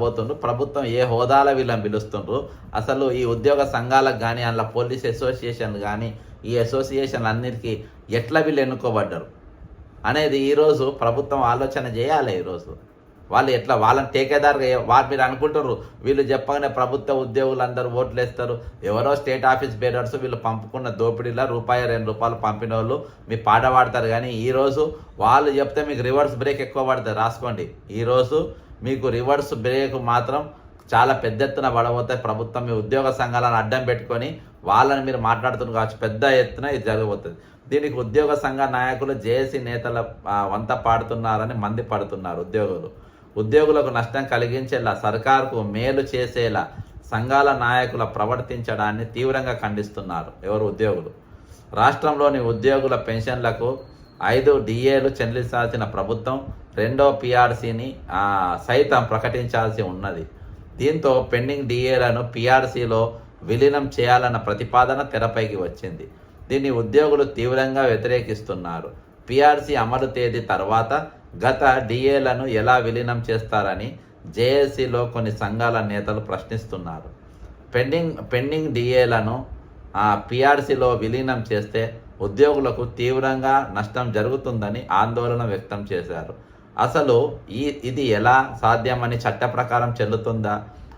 పోతుండ్రు. ప్రభుత్వం ఏ హోదాలో వీళ్ళని పిలుస్తుండ్రు, అసలు ఈ ఉద్యోగ సంఘాలకు కానీ అందులో పోలీస్ అసోసియేషన్ కానీ ఈ అసోసియేషన్లు అన్నిటికీ ఎట్లా వీళ్ళు ఎన్నుకోబడ్డారు అనేది ఈరోజు ప్రభుత్వం ఆలోచన చేయాలి. ఈరోజు వాళ్ళు ఎట్లా వాళ్ళని టేకేదారుగా వారు మీరు అనుకుంటారు వీళ్ళు చెప్పగానే ప్రభుత్వ ఉద్యోగులు అందరూ ఓట్లు వేస్తారు, ఎవరో స్టేట్ ఆఫీస్ బేరర్స్ వీళ్ళు పంపుకున్న దోపిడీలో ₹2 పంపిన వాళ్ళు మీ పాట పాడతారు. కానీ ఈరోజు వాళ్ళు చెప్తే మీకు రివర్స్ బ్రేక్ ఎక్కువ పడుతుంది. రాసుకోండి, ఈరోజు మీకు రివర్స్ బ్రేక్ మాత్రం చాలా పెద్ద ఎత్తున పడబోతాయి. ప్రభుత్వం మీ ఉద్యోగ సంఘాలను అడ్డం పెట్టుకొని వాళ్ళని మీరు మాట్లాడుతున్నారు కావచ్చు, పెద్ద ఎత్తున ఇది జరగబోతుంది. దీనికి ఉద్యోగ సంఘ నాయకులు జేఏసీ నేతల వంత పాడుతున్నారని మంది పడుతున్నారు. ఉద్యోగులకు నష్టం కలిగించేలా, సర్కారుకు మేలు చేసేలా సంఘాల నాయకుల ప్రవర్తించడాన్ని తీవ్రంగా ఖండిస్తున్నారు. ఎవరు? ఉద్యోగులు. రాష్ట్రంలోని ఉద్యోగుల పెన్షన్లకు 5 డిఏలు చెల్లించాల్సిన ప్రభుత్వం 2వ పిఆర్సీని సైతం ప్రకటించాల్సి ఉన్నది. దీంతో పెండింగ్ డిఏలను పిఆర్సీలో విలీనం చేయాలన్న ప్రతిపాదన తెరపైకి వచ్చింది. దీన్ని ఉద్యోగులు తీవ్రంగా వ్యతిరేకిస్తున్నారు. పిఆర్సీ అమలు తేదీ తర్వాత గత డిఏలను ఎలా విలీనం చేస్తారని జేఏసీలో కొన్ని సంఘాల నేతలు ప్రశ్నిస్తున్నారు. పెండింగ్ డిఏలను పిఆర్సీలో విలీనం చేస్తే ఉద్యోగులకు తీవ్రంగా నష్టం జరుగుతుందని ఆందోళన వ్యక్తం చేశారు. అసలు ఇది ఎలా సాధ్యమని చట్ట ప్రకారం చెల్లుతుందా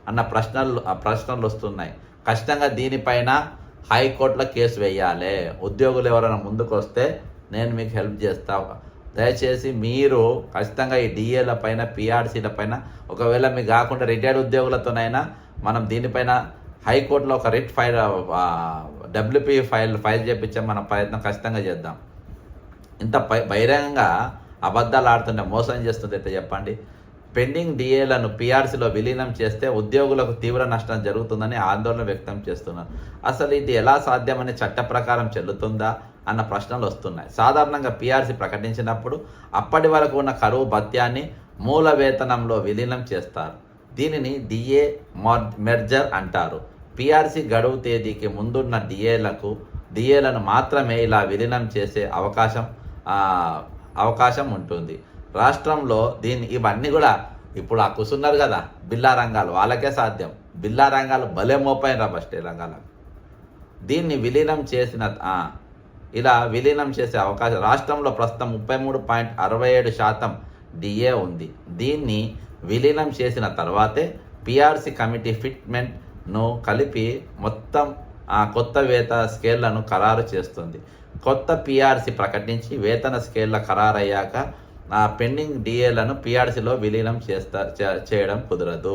అన్న ప్రశ్నలు వస్తున్నాయి. ఖచ్చితంగా దీనిపైన హైకోర్టులో కేసు వేయాలి. ఉద్యోగులు ఎవరైనా ముందుకు వస్తే నేను మీకు హెల్ప్ చేస్తా. దయచేసి మీరు ఖచ్చితంగా ఈ డిఏల పైన పిఆర్సీల పైన ఒకవేళ మీకు కాకుండా రిటైర్డ్ ఉద్యోగులతోనైనా మనం దీనిపైన హైకోర్టులో ఒక రిట్ ఫైల్ డబ్ల్యూపీ ఫైల్ చేయించే మన ప్రయత్నం ఖచ్చితంగా చేద్దాం. ఇంత బహిరంగంగా అబద్ధాలు ఆడుతుంటే మోసం చేస్తుంది అయితే చెప్పండి. పెండింగ్ డిఏలను పిఆర్సీలో విలీనం చేస్తే ఉద్యోగులకు తీవ్ర నష్టం జరుగుతుందని ఆందోళన వ్యక్తం చేస్తున్నారు. అసలు ఇది ఎలా సాధ్యమని చట్ట ప్రకారం చెల్లుతుందా అన్న ప్రశ్నలు వస్తున్నాయి. సాధారణంగా పిఆర్సీ ప్రకటించినప్పుడు అప్పటి వరకు ఉన్న కరువు భత్యాన్ని మూల వేతనంలో విలీనం చేస్తారు. దీనిని డిఏ మెర్జర్ అంటారు. పిఆర్సీ గడువు తేదీకి ముందున్న డిఏలను మాత్రమే ఇలా విలీనం చేసే అవకాశం ఉంటుంది. రాష్ట్రంలో ఇవన్నీ కూడా ఇప్పుడు కూర్చున్నారు కదా బిల్లా రంగాలు, వాళ్ళకే సాధ్యం. బిల్లా రంగాలు భలే మోపైన బస్టే రంగాలకు దీన్ని విలీనం ఇలా విలీనం చేసే అవకాశం. రాష్ట్రంలో ప్రస్తుతం 33.67% డిఏ ఉంది. దీన్ని విలీనం చేసిన తర్వాతే పిఆర్సీ కమిటీ ఫిట్మెంట్ను కలిపి మొత్తం కొత్త వేతన స్కేళ్లను ఖరారు చేస్తుంది. కొత్త పిఆర్సీ ప్రకటించి వేతన స్కేళ్ల ఖరారయ్యాక పెండింగ్ డిఏలను పిఆర్సీలో విలీనం చేయడం కుదరదు.